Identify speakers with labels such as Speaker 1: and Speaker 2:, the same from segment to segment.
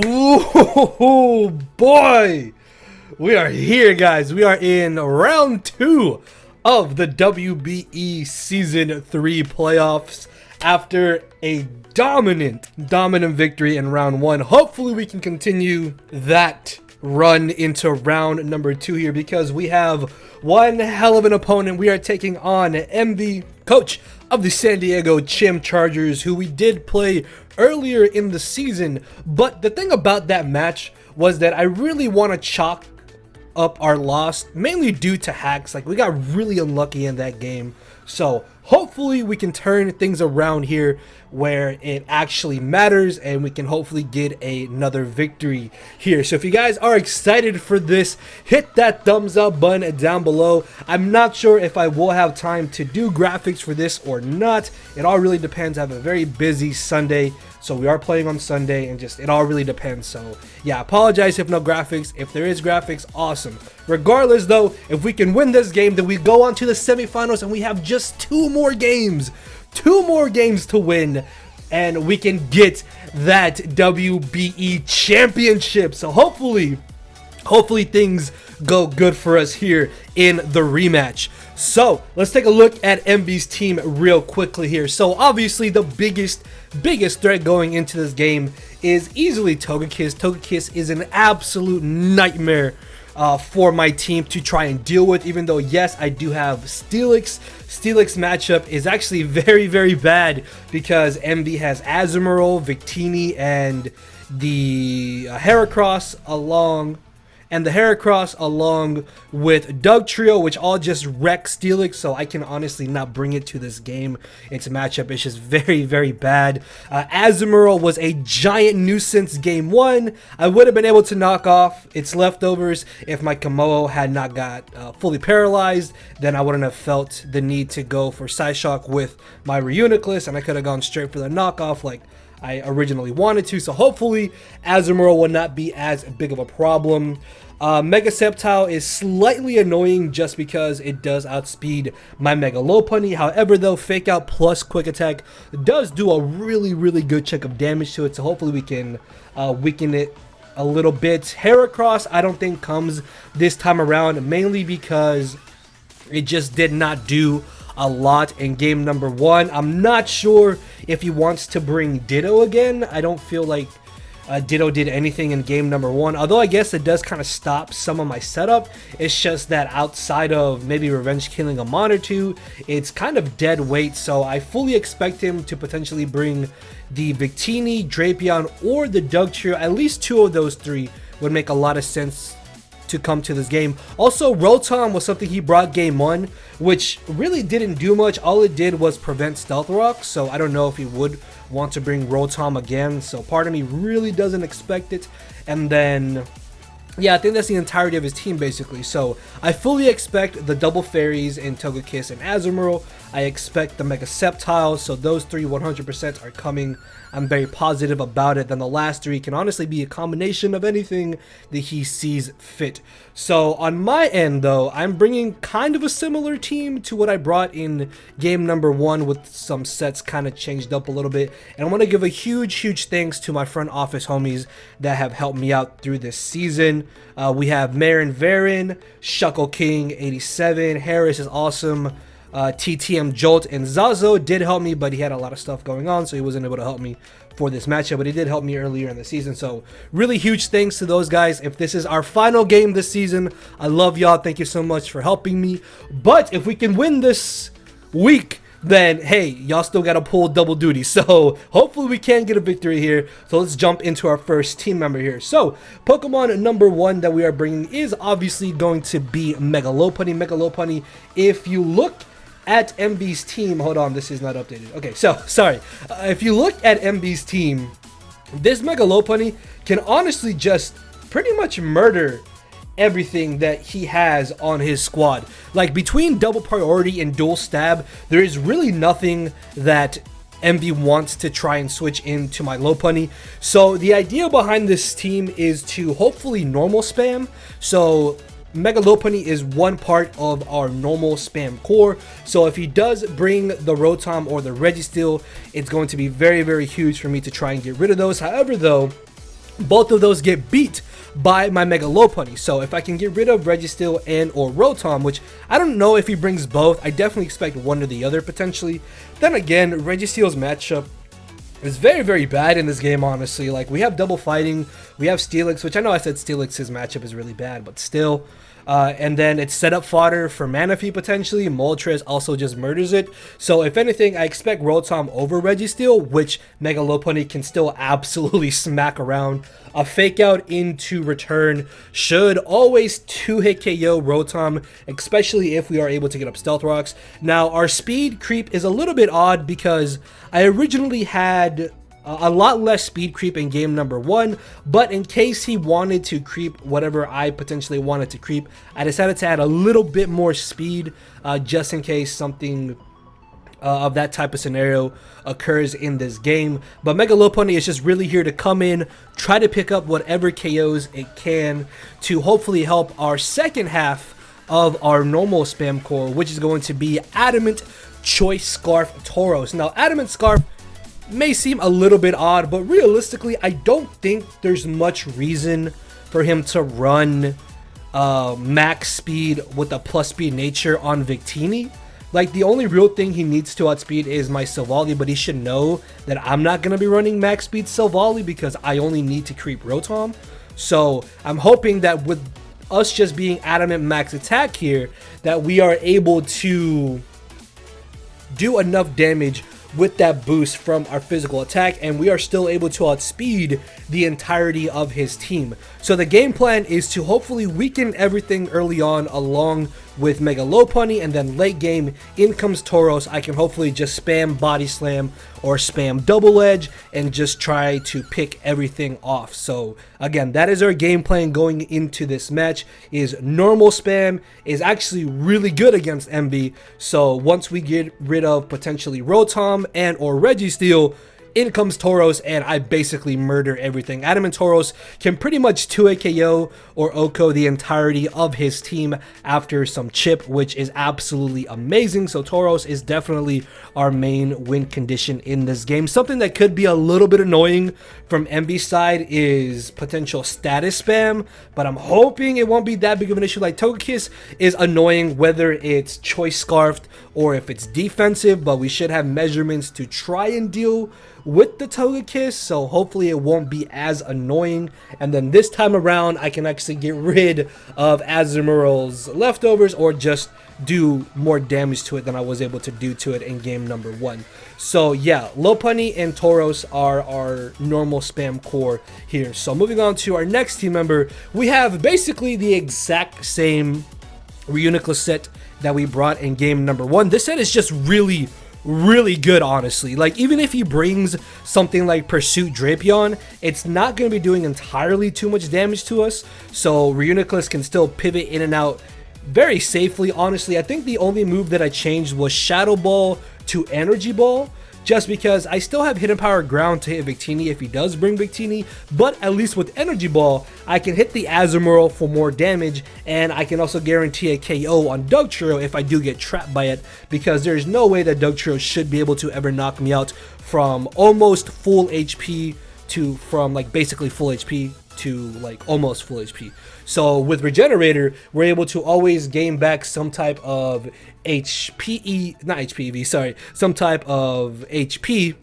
Speaker 1: Ooh, boy! We are here, guys. We are in round 2 of the WBE Season 3 playoffs after a dominant victory in round 1. Hopefully, we can continue that run into round number 2 here because we have one hell of an opponent. We are taking on MB, coach of the San Diego Chim Chargers, who we did play earlier in the season. But the thing about that match was that I really want to chalk up our loss mainly due to hacks. Like, we got really unlucky in that game, so hopefully we can turn things around here where it actually matters and we can hopefully get another victory here. So if you guys are excited for this, hit that thumbs up button down below. I'm not sure if I will have time to do graphics for this or not. It all really depends. I have a very busy Sunday, so we are playing on Sunday, and just it all really depends. So yeah, apologize if no graphics. If there is graphics, awesome. Regardless though, if we can win this game, then we go on to the semifinals and we have just two more games to win, and we can get that WBE championship. So hopefully things go good for us here in the rematch. So let's take a look at MB's team real quickly here. So obviously the biggest threat going into this game is easily Togekiss. Togekiss is an absolute nightmare for my team to try and deal with, even though yes, I do have Steelix. Steelix matchup is actually very bad because MB has Azumarill, Victini, and the Heracross along with Doug Trio, which all just wreck Steelix, so I can honestly not bring it to this game. Its matchup is just very bad. Azumarill was a giant nuisance game 1. I would have been able to knock off its leftovers if my Kommo-o had not got fully paralyzed. Then I wouldn't have felt the need to go for Psyshock with my Reuniclus, and I could have gone straight for the knockoff like I originally wanted to. So hopefully Azumarill will not be as big of a problem. Mega Sceptile is slightly annoying just because it does outspeed my Mega Lopunny. However though, Fake Out plus Quick Attack does do a really good chunk of damage to it, so hopefully we can weaken it a little bit. Heracross I don't think comes this time around, mainly because it just did not do a lot in game number 1. I'm not sure if he wants to bring Ditto again. I don't feel like Ditto did anything in game number 1, although I guess it does kind of stop some of my setup. It's just that outside of maybe revenge killing a mon or two, it's kind of dead weight, so I fully expect him to potentially bring the Victini, Drapion, or the Doug Trio. At least 2 of those 3 would make a lot of sense to come to this game. Also, Rotom was something he brought game 1, which really didn't do much. All it did was prevent Stealth Rock, so I don't know if he would want to bring Rotom again, so part of me really doesn't expect it. And then yeah, I think that's the entirety of his team basically. So I fully expect the double fairies in Togekiss and Azumarill. I expect the Mega Sceptile, so those 3 100% are coming. I'm very positive about it. Then the last 3 can honestly be a combination of anything that he sees fit. So on my end though, I'm bringing kind of a similar team to what I brought in game number 1, with some sets kind of changed up a little bit. And I want to give a huge thanks to my front office homies that have helped me out through this season. We have Marin Varin, Shuckle King 87, Harris is awesome, TTM Jolt, and Zazo did help me, but he had a lot of stuff going on, so he wasn't able to help me for this matchup, but he did help me earlier in the season. So really huge thanks to those guys. If this is our final game this season, I love y'all. Thank you so much for helping me. But if we can win this week, then hey, y'all still gotta pull double duty, so hopefully we can get a victory here. So let's jump into our first team member here. So Pokemon number 1 that we are bringing is obviously going to be Mega Lopunny. Mega Lopunny, if you look at MB's team, hold on, this is not updated. Okay, so sorry. If you look at MB's team, this Mega Lopunny can honestly just pretty much murder everything that he has on his squad. Like, between double priority and dual stab, there is really nothing that MB wants to try and switch into my Lopunny. So the idea behind this team is to hopefully normal spam. So Mega Lopunny is one part of our normal spam core, so if he does bring the Rotom or the Registeel, it's going to be very huge for me to try and get rid of those. However though, both of those get beat by my Mega Lopunny. So if I can get rid of Registeel and or Rotom, which I don't know if he brings both, I definitely expect one or the other potentially. Then again, Registeel's matchup is very, very bad in this game, honestly. Like, we have double fighting, we have Steelix, which I know I said Steelix's matchup is really bad, but still. And then it's set up fodder for Manaphy potentially. Moltres also just murders it. So if anything, I expect Rotom over Registeel, which Mega Lopunny can still absolutely smack around. A fake out into return should always 2-hit KO Rotom, especially if we are able to get up Stealth Rocks. Now, our speed creep is a little bit odd because I originally had a lot less speed creep in game number 1, but in case he wanted to creep whatever I potentially wanted to creep, I decided to add a little bit more speed just in case something of that type of scenario occurs in this game. But Mega Lopunny is just really here to come in, try to pick up whatever KOs it can to hopefully help our second half of our normal spam core, which is going to be Adamant, Choice Scarf, Tauros. Now, Adamant Scarf may seem a little bit odd, but realistically, I don't think there's much reason for him to run max speed with a plus speed nature on Victini. Like, the only real thing he needs to outspeed is my Silvally, but he should know that I'm not going to be running max speed Silvally because I only need to creep Rotom. So I'm hoping that with us just being Adamant max attack here, that we are able to do enough damage with that boost from our physical attack, and we are still able to outspeed the entirety of his team. So the game plan is to hopefully weaken everything early on along with Mega Lopunny, and then late game, in comes Tauros. I can hopefully just spam Body Slam or spam Double Edge and just try to pick everything off. So again, that is our game plan going into this match. Is normal spam is actually really good against MB. So once we get rid of potentially Rotom and or Registeel, in comes Tauros, and I basically murder everything. Adamant Tauros can pretty much 2-hit KO or OHKO the entirety of his team after some chip, which is absolutely amazing. So Tauros is definitely our main win condition in this game. Something that could be a little bit annoying from MB's side is potential status spam, but I'm hoping it won't be that big of an issue. Like, Togekiss is annoying whether it's Choice Scarfed or if it's defensive, but we should have measurements to try and deal with the Togekiss, so hopefully it won't be as annoying. And then this time around, I can actually get rid of Azumarill's leftovers or just do more damage to it than I was able to do to it in game number 1. So yeah, Lopunny and Tauros are our normal spam core here. So moving on to our next team member, we have basically the exact same Reuniclus set that we brought in game number 1. This set is just really good, honestly. Like, even if he brings something like Pursuit Drapion, it's not going to be doing entirely too much damage to us, so Reuniclus can still pivot in and out very safely. Honestly, I think the only move that I changed was Shadow Ball to Energy Ball, just because I still have Hidden Power Ground to hit Victini if he does bring Victini, but at least with Energy Ball, I can hit the Azumarill for more damage, and I can also guarantee a KO on Dugtrio if I do get trapped by it, because there's no way that Dugtrio should be able to ever knock me out from almost full HP to, from like basically full HP to like almost full HP. So with Regenerator, we're able to always gain back some type of some type of HP,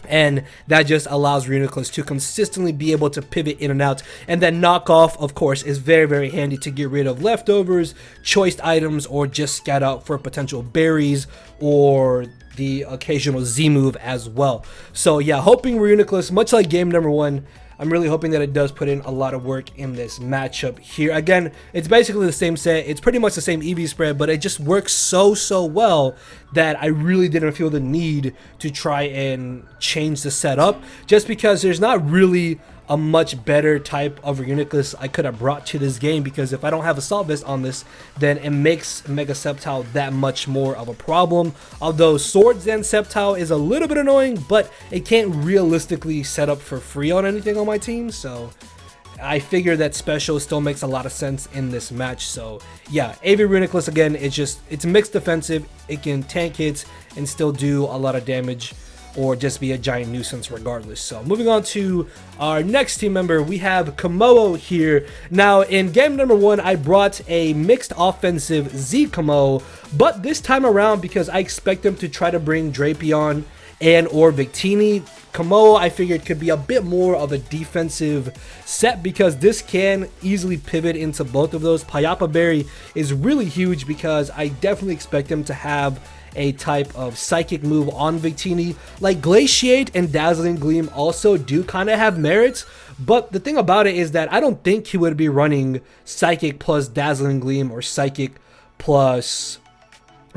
Speaker 1: and that just allows Reuniclus to consistently be able to pivot in and out. And then Knockoff, of course, is very handy to get rid of leftovers, choiced items, or just scout out for potential berries or the occasional Z move as well. So yeah, hoping Reuniclus, much like game number 1, I'm really hoping that it does put in a lot of work in this matchup here. Again, it's basically the same set. It's pretty much the same EV spread, but it just works so well that I really didn't feel the need to try and change the setup, just because there's not really a much better type of Reuniclus I could have brought to this game, because if I don't have Assault Vest on this, then it makes Mega Sceptile that much more of a problem. Although Swords and Sceptile is a little bit annoying, but it can't realistically set up for free on anything on my team, so I figure that special still makes a lot of sense in this match. So yeah, AV Reuniclus, again, it's mixed defensive. It can tank hits and still do a lot of damage or just be a giant nuisance regardless. So moving on to our next team member, we have Kommo-o here. Now in game number 1, I brought a mixed offensive Z Kommo-o, but this time around, because I expect him to try to bring Drapion and or Victini, Kommo-o I figured could be a bit more of a defensive set, because this can easily pivot into both of those. Payapa Berry is really huge because I definitely expect him to have a type of psychic move on Victini. Like Glaciate and Dazzling Gleam also do kind of have merits, but the thing about it is that I don't think he would be running Psychic plus Dazzling Gleam or Psychic plus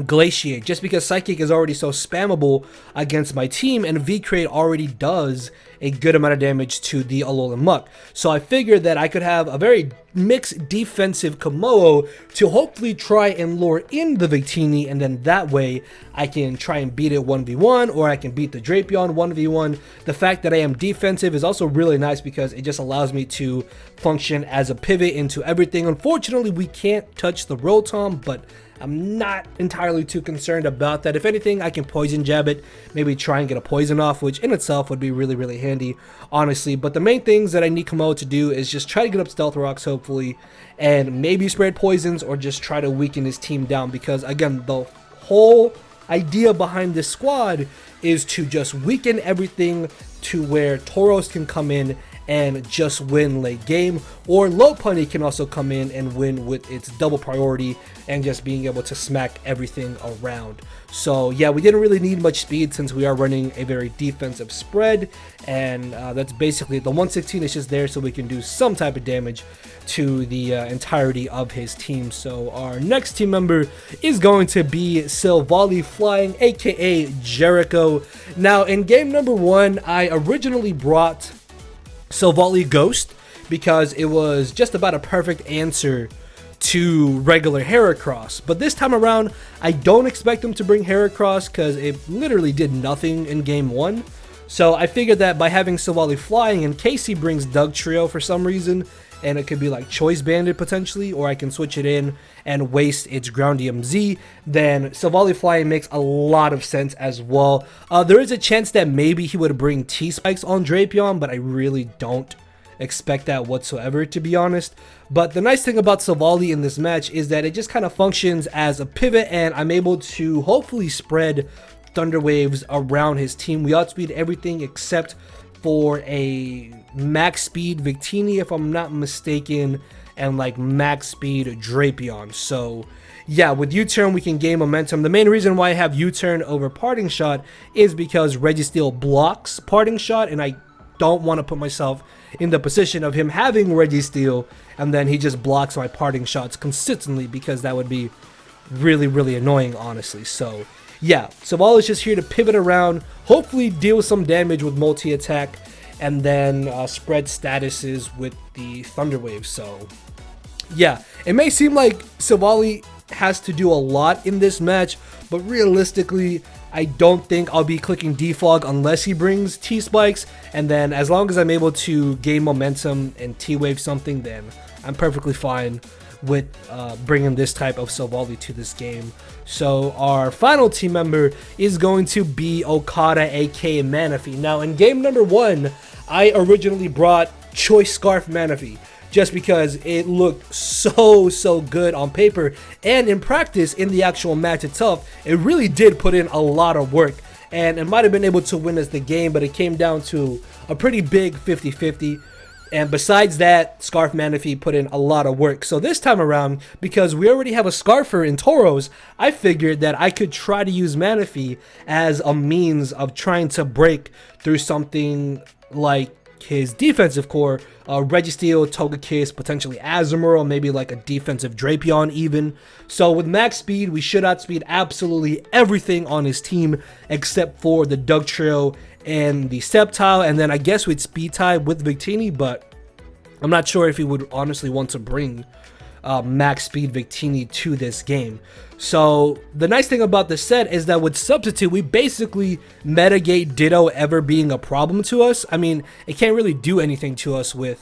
Speaker 1: Glaciate, just because Psychic is already so spammable against my team, and V-Crate already does a good amount of damage to the Alolan Muck. So I figured that I could have a very mixed defensive Kommo-o to hopefully try and lure in the Victini, and then that way I can try and beat it 1v1, or I can beat the Drapion 1v1. The fact that I am defensive is also really nice because it just allows me to function as a pivot into everything. Unfortunately, we can't touch the Rotom, but I'm not entirely too concerned about that. If anything, I can Poison Jab it, maybe try and get a poison off, which in itself would be really handy, honestly. But the main things that I need Kommo-o to do is just try to get up Stealth Rocks, hopefully, and maybe spread poisons or just try to weaken his team down, because again, the whole idea behind this squad is to just weaken everything to where Tauros can come in and just win late game, or Lopunny can also come in and win with its double priority and just being able to smack everything around. So yeah, we didn't really need much speed since we are running a very defensive spread, and that's basically the 116 is just there so we can do some type of damage to the entirety of his team. So our next team member is going to be Silvally Flying, aka Jericho. Now in game number 1, I originally brought Silvally Ghost because it was just about a perfect answer to regular Heracross, but this time around I don't expect him to bring Heracross because it literally did nothing in game 1. So I figured that by having Silvally Flying, in case he brings Dugtrio for some reason, and it could be like Choice Banded potentially, or I can switch it in and waste its Groundium Z, then Silvally Flying makes a lot of sense as well. There is a chance that maybe he would bring T-Spikes on Drapion, but I really don't expect that whatsoever, to be honest. But the nice thing about Silvally in this match is that it just kind of functions as a pivot, and I'm able to hopefully spread Thunder Waves around his team. We outspeed everything except for a max speed Victini, if I'm not mistaken, and like max speed Drapion. So yeah, with U-turn we can gain momentum. The main reason why I have U-turn over Parting Shot is because Registeel blocks Parting Shot, and I don't want to put myself in the position of him having Registeel and then he just blocks my Parting Shots consistently, because that would be really annoying, honestly. So yeah, Silvalla's just here to pivot around, hopefully deal some damage with multi-attack, and then spread statuses with the Thunder Wave. So yeah, it may seem like Silvally has to do a lot in this match, but realistically, I don't think I'll be clicking Defog unless he brings T-Spikes, and then as long as I'm able to gain momentum and T-Wave something, then I'm perfectly fine with bringing this type of Silvally to this game. So our final team member is going to be Okada, aka Manaphy. Now in game number 1, I originally brought Choice Scarf Manaphy just because it looked so good on paper, and in practice in the actual match itself it really did put in a lot of work, and it might have been able to win us the game, but it came down to a pretty big 50-50. And besides that, Scarf Manaphy put in a lot of work. So this time around, because we already have a Scarfer in Tauros, I figured that I could try to use Manaphy as a means of trying to break through something like his defensive core, Registeel, Togekiss, potentially Azumarill, maybe like a defensive Drapion even. So with max speed, we should outspeed absolutely everything on his team except for the Dugtrio and the Sceptile, and then I guess we'd speed tie with Victini, but I'm not sure if he would honestly want to bring max speed Victini to this game. So the nice thing about this set is that with Substitute, we basically mitigate Ditto ever being a problem to us. I mean, it can't really do anything to us with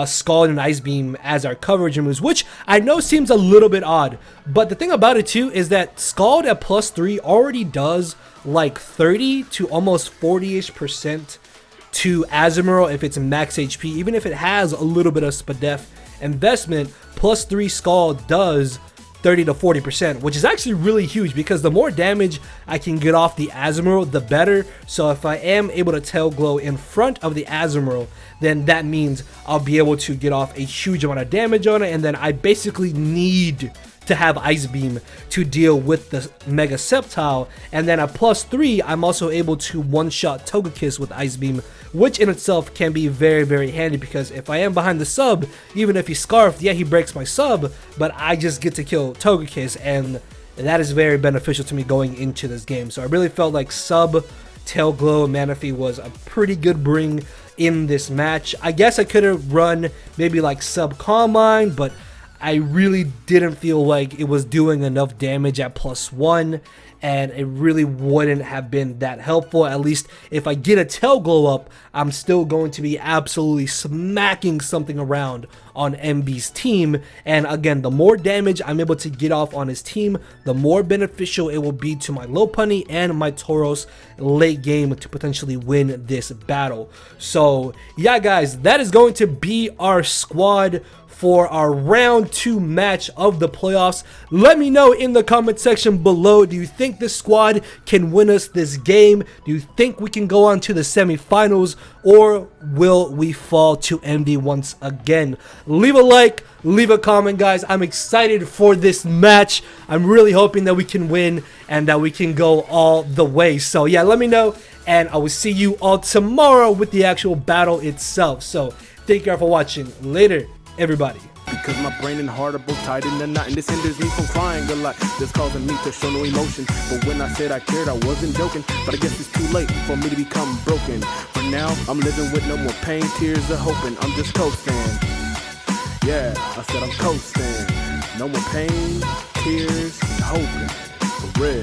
Speaker 1: Scald and Ice Beam as our coverage moves, which I know seems a little bit odd, but the thing about it too is that Scald at +3 already does like 30 to almost 40-ish% to Azumarill if it's max HP. Even if it has a little bit of Spadef investment, +3 Scald does 30 to 40%, which is actually really huge because the more damage I can get off the Azumarill, the better. So if I am able to Tail Glow in front of the Azumarill, then that means I'll be able to get off a huge amount of damage on it, and then I basically need to have Ice Beam to deal with the Mega Sceptile. And then at +3, I'm also able to one-shot Togekiss with Ice Beam, which in itself can be very, very handy because if I am behind the sub, even if he's Scarfed, yeah, he breaks my sub, but I just get to kill Togekiss, and that is very beneficial to me going into this game. So I really felt like sub Tail Glow Manaphy was a pretty good bring in this match. I guess I could have run maybe like sub Calm Mind, but I really didn't feel like it was doing enough damage at +1, and it really wouldn't have been that helpful. At least if I get a Tail Glow up, I'm still going to be absolutely smacking something around on MB's team. And again, the more damage I'm able to get off on his team, the more beneficial it will be to my Lopunny and my Tauros late game to potentially win this battle. So yeah guys, that is going to be our squad for our round 2 match of the playoffs. Let me know in the comment section below, do you think this squad can win us this game? Do you think we can go on to the semifinals, or will we fall to MD once again? Leave a like, leave a comment guys. I'm excited for this match. I'm really hoping that we can win and that we can go all the way. So yeah, let me know, and I will see you all tomorrow with the actual battle itself. So thank you all for watching. Later everybody.
Speaker 2: Because my brain and heart are both tied in the knot, and this hinders me from crying a lot. This causing me to show no emotion. But when I said I cared, I wasn't joking. But I guess it's too late for me to become broken. For now, I'm living with no more pain, tears of hoping. I'm just coasting. Yeah, I said I'm coasting. No more pain, tears, and hoping.